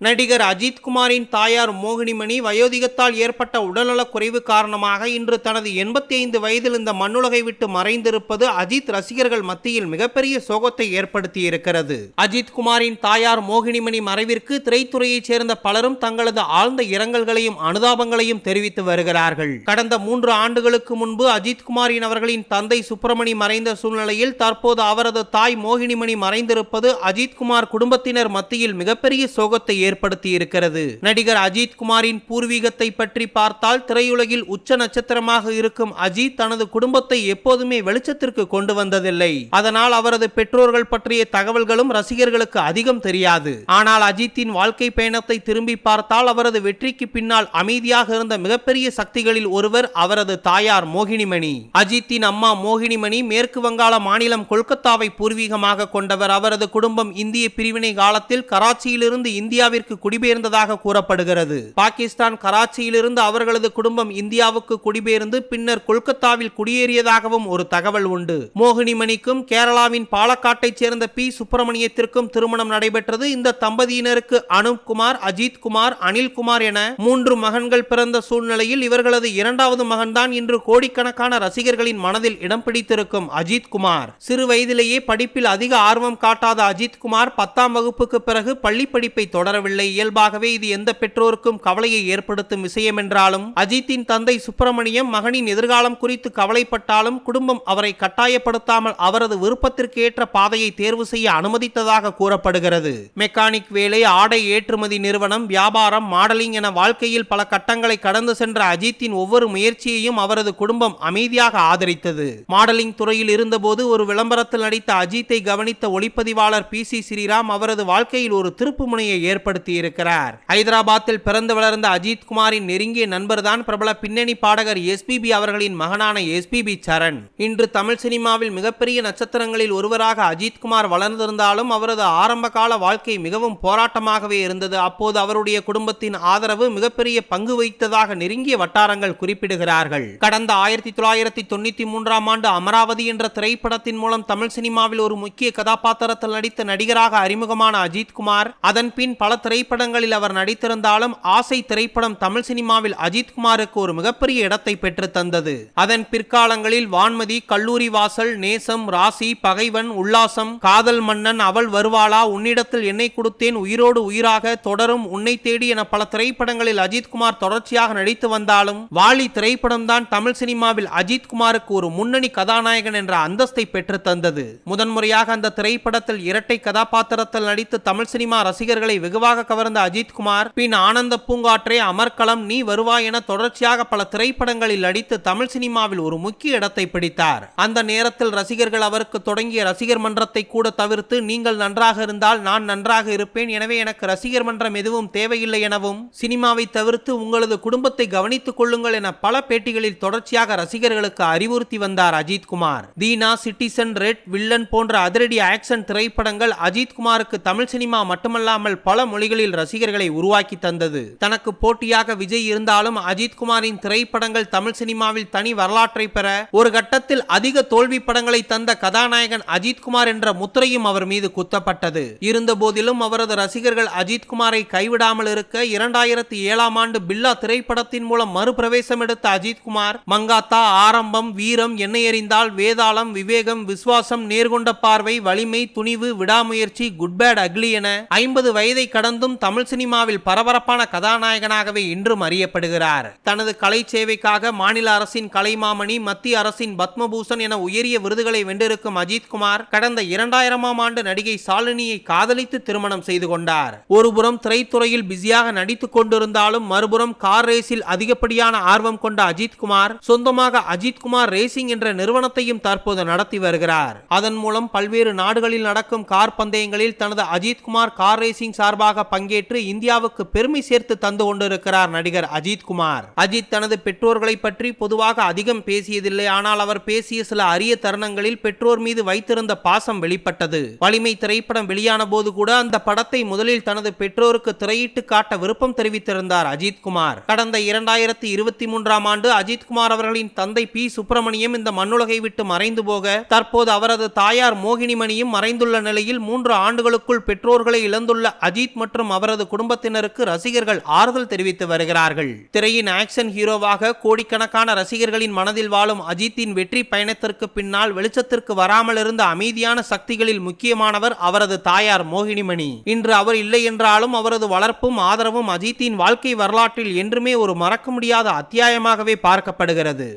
நடிகர் அஜித் குமாரின் தாயார் மோகினிமணி வயோதிகத்தால் ஏற்பட்ட உடல்நலக் குறைவு காரணமாக இன்று தனது 85 வயதில் இந்த மண்ணுலகை விட்டு மறைந்திருப்பது அஜித் ரசிகர்கள் மத்தியில் மிகப்பெரிய சோகத்தை ஏற்படுத்தியிருக்கிறது. அஜித் குமாரின் தாயார் மோகினிமணி மறைவிற்கு திரைத்துறையைச் சேர்ந்த பலரும் தங்களது ஆழ்ந்த இரங்கல்களையும் அனுதாபங்களையும் தெரிவித்து வருகிறார்கள். கடந்த 3 ஆண்டுகளுக்கு முன்பு அஜித் குமாரின் அவர்களின் தந்தை சுப்பிரமணி மறைந்த சூழ்நிலையில் தற்போது அவரது தாய் மோகினிமணி மறைந்திருப்பது அஜித் குமார் குடும்பத்தினர் மத்தியில் மிகப்பெரிய சோகத்தை ஏற்படுத்தி இருக்கிறது. நடிகர் அஜித் குமாரின் பூர்வீகத்தை பற்றி பார்த்தால் திரையுலகில் உச்ச நட்சத்திரமாக இருக்கும் அஜித் தனது குடும்பத்தை எப்போதுமே வெளிச்சத்திற்கு கொண்டு வந்ததில்லை. அதனால் அவரது பெற்றோர்கள் பற்றிய தகவல்களும் ரசிகர்களுக்கு அதிகம் தெரியாது. ஆனால் அஜித்தின் வாழ்க்கை பயணத்தை திரும்பி பார்த்தால் அவரது வெற்றிக்கு பின்னால் அமைதியாக இருந்த மிகப்பெரிய சக்திகளில் ஒருவர் அவரது தாயார் மோகினிமணி. அஜித்தின் அம்மா மோகினிமணி மேற்கு வங்காள மாநிலம் கொல்கத்தாவை பூர்வீகமாக கொண்டவர். அவரது குடும்பம் இந்திய பிரிவினை காலத்தில் கராச்சியிலிருந்து இந்தியாவிற்கு குடிபெயர்ந்ததாக கூறப்படுகிறது. பாகிஸ்தான் கராச்சியிலிருந்து அவர்களது குடும்பம் இந்தியாவுக்கு குடிபெயர்ந்து பின்னர் கொல்கத்தாவில் குடியேறியதாகவும் ஒரு தகவல் உண்டு. மோகினிமணிக்கும் கேரளாவின் பாலக்காட்டைச் சேர்ந்த பி சுப்பிரமணியத்திற்கும் திருமணம் நடைபெற்றது. இந்த தம்பதியினருக்கு அனூப் குமார், அஜித் குமார், அனில் குமார் என 3 மகன்கள் பிறந்த சூழ்நிலையில் இவர்களது 2வது மகன்தான் இன்று கோடிக்கணக்கான ரசிகர்களின் மனதில் இடம் பிடித்திருக்கும் அஜித் குமார். சிறு வயதிலேயே படிப்பில் அதிக ஆர்வம் காட்டாத அஜித் குமார் 10ஆம் வகுப்புக்கு பிறகு பள்ளி படிப்பை தொடரவில்லை. இயல்பாகவே இது எந்த பெற்றோருக்கும் கவலையை ஏற்படுத்தும் விஷயம் என்றாலும் அஜித்தின் தந்தை சுப்பிரமணியம் மகனின் எதிர்காலம் குறித்து கவலைப்பட்டாலும் குடும்பம் அவரை கட்டாயப்படுத்தாமல் அவரது விருப்பத்திற்கு ஏற்ற பாதையை தேர்வு செய்ய அனுமதித்ததாக கூறப்படுகிறது. மெக்கானிக் வேலை, ஆடை ஏற்றுமதி நிறுவனம், வியாபாரம், மாடலிங் என வாழ்க்கையில் பல கட்டங்களை கடந்து சென்ற அஜித்தின் ஒவ்வொரு முயற்சியையும் அவரது குடும்பம் அமைதியாக ஆதரித்தது. மாடலிங் துறையில் இருந்தபோது ஒரு விளம்பரத்தில் நடித்த அஜித்தை கவனித்த ஒளிப்பதிவாளர் PC ஸ்ரீராம் அவரது வாழ்க்கையில் ஒரு திருப்பு முனையை ஏற்படுத்தி இருக்கிறார். ஹைதராபாத்தில் பிறந்து வளர்ந்த அஜித் குமாரின் நெருங்கிய நண்பர்தான் பிரபல பின்னணி பாடகர் SPB அவர்களின் மகனான SPB சரண். இன்று தமிழ் சினிமாவில் மிகப்பெரிய நட்சத்திரங்களில் ஒருவராக அஜித் குமார் வளர்ந்திருந்தாலும் அவரது ஆரம்ப கால வாழ்க்கை மிகவும் போராட்டமாகவே இருந்தது. அப்போது அவருடைய குடும்பத்தின் ஆதரவு மிகப்பெரிய பங்கு வகித்ததாக நெருங்கிய வட்டாரங்கள் குறிப்பிடுகிறார்கள். கடந்த 1993ஆம் ஆண்டு அமராவதி என்ற திரைப்படத்தின் மூலம் தமிழ் சினிமாவில் ஒரு முக்கிய கதாபாத்திரத்தில் நடித்த நடிகராக அறிமுகமான அஜித் குமார் அதன் பின் பல திரைப்படங்களில் அவர் நடித்திருந்தாலும் ஆசை திரைப்படம் தமிழ் சினிமாவில் அஜித் குமாருக்கு ஒரு மிகப்பெரிய இடத்தை பெற்று தந்தது. அதன் பிற்காலங்களில் வான்மதி, கல்லூரி வாசல், நேசம், ராசி, பகைவன், உல்லாசம், காதல் மன்னன், அவள் வருவாளா, உன்னிடத்தில் என்னை கொடுத்தேன், உயிரோடு உயிராக, தொடரும், உன்னை தேடி என பல திரைப்படங்களில் அஜித் குமார் தொடர்ச்சியாக நடித்து வந்தாலும் வாலி திரைப்படம் தான் தமிழ் சினிமாவில் அஜித் குமாருக்கு ஒரு முன்னணி கதாநாயகன் என்ற அந்தஸ்தை பெற்று தந்தது. முதன்முறையாக அந்த திரைப்படத்தில் இரட்டை கதாபாத்திரத்தில் நடித்து தமிழ் சினிமா ரசிகர்களை வெகுவாக கவர்ந்த அஜித் குமார் பின் ஆனந்த பூங்காற்றே, அமர்க்களம், நீ வருவாய் என தொடர்ச்சியாக பல திரைப்படங்களில் நடித்து தமிழ் சினிமாவில் ஒரு முக்கிய இடத்தை பிடித்தார். அந்த நேரத்தில் ரசிகர்கள் அவருக்கு தொடங்கிய ரசிகர் மன்றத்தை கூட தவிர்த்து நீங்கள் நன்றாக இருந்தால் நான் நன்றாக இருப்பேன், எனவே எனக்கு ரசிகர் மன்றம் எதுவும் தேவையில்லை எனவும் சினிமாவை தவிர்த்து உங்களது குடும்பத்தை கவனித்துக் கொள்ளுங்கள் என பல பேட்டிகளில் தொடர்ச்சியாக ரசிகர்களுக்கு அறிவுறுத்தி வந்தார் Ajith Kumar. Dheena, Citizen, Red, Villain போன்ற அதிரடி ஆக்ஷன் திரைப்படங்கள் அஜித் குமாருக்கு தமிழ் சினிமா மட்டுமல்லாமல் பல மொழிகளில் ரசிகர்களை உருவாக்கி தந்தது. தனக்கு போட்டியாக விஜய் இருந்தாலும் அஜித் குமாரின் திரைப்படங்கள் தமிழ் சினிமாவில் தனி வரலாற்றை பெற ஒரு கட்டத்தில் அதிக தோல்வி படங்களை தந்த கதாநாயகன் அஜித் குமார் என்ற முத்திரையும் அவர் மீது குத்தப்பட்டது. இருந்த போதிலும் அவரது ரசிகர்கள் அஜித் குமாரை கைவிடாமல் இருக்க 2007ஆம் ஆண்டு பில்லா திரைப்படத்தின் மூலம் மறுபிரவேசம் எடுத்த அஜித் குமார் மங்காத்தா, ஆரம்பம், வீரம், என்னை எறிந்தால், வேதாளம், விவேகம், விஸ்வாசம், நேர்கொண்ட பார்வை, வலிமை, துணிவு, விடாமுயற்சி, குட் பேட் அக்லி என 50 வயதை கடந்தும் தமிழ் சினிமாவில் பரபரப்பான கதாநாயகனாகவே இன்றும் அறியப்படுகிறார். தனது கலை சேவைக்காக மாநில அரசின் கலைமாமணி, மத்திய அரசின் பத்மபூஷன் என உயரிய விருதுகளை வென்றிருக்கும் அஜித் குமார் கடந்த 2000ஆம் ஆண்டு நடிகை ஷாலினியை காதலித்து திருமணம் செய்து கொண்டார். ஒருபுறம் திரைத்துறையில் பிஸியாக நடித்துக் கொண்டிருந்தாலும் மறுபுறம் கார் ரேஸில் அதிகப்படியான ஆர்வம் கொண்ட அஜித் குமார் சொந்தமாக அஜித் குமார் ரேசிங் என்ற நிறுவனத்தையும் தற்போது நடத்தி வருகிறார். அதன் மூலம் பல்வேறு நாடுகளில் நடக்கும் கார் பந்தயங்களில் தனது அஜித் குமார் கார் ரேசிங் சார்பாக பங்கேற்று இந்தியாவுக்கு பெருமை சேர்த்து தந்து கொண்டிருக்கிறார் நடிகர் அஜித் குமார். அஜித் தனது பெற்றோர்களை பற்றி பொதுவாக அதிகம் பேசியதில்லை. ஆனால் அவர் பேசிய சில அரிய தருணங்களில் பெற்றோர் மீது வைத்திருந்த பாசம் வெளிப்பட்டது. வலிமை திரைப்படம் வெளியான போது கூட அந்த படத்தை முதலில் தனது பெற்றோருக்கு திரையிட்டு காட்ட விருப்பம் தெரிவித்திருந்தார் அஜித் குமார். கடந்த 2023ஆம் ஆண்டு அஜித் குமார் அவர்களின் தந்தை பி சுப்பிரமணியம் இந்த மண்ணுலகை விட்டு மறைந்து போக தற்போது அவரது தாயார் மோகினிமணியும் மறைந்துள்ள நிலையில் 3 ஆண்டுகளுக்குள் பெற்றோர்களை இழந்துள்ள அஜித் மற்றும் மற்றும் அவரது குடும்பத்தினருக்கு ரசிகர்கள் ஆறுதல் தெரிவித்து வருகிறார்கள். திரையின் ஆக்சன் ஹீரோவாக கோடிக்கணக்கான ரசிகர்களின் மனதில் வாழும் அஜித்தின் வெற்றி பயணத்திற்கு பின்னால் வெளிச்சத்திற்கு வராமல் இருந்த அமைதியான சக்திகளில் முக்கியமானவர் அவரது தாயார் மோகினிமணி. இன்று அவர் இல்லை என்றாலும் அவரது வளர்ப்பும் ஆதரவும் அஜித்தின் வாழ்க்கை வரலாற்றில் என்றுமே ஒரு மறக்க முடியாத அத்தியாயமாகவே பார்க்கப்படுகிறது.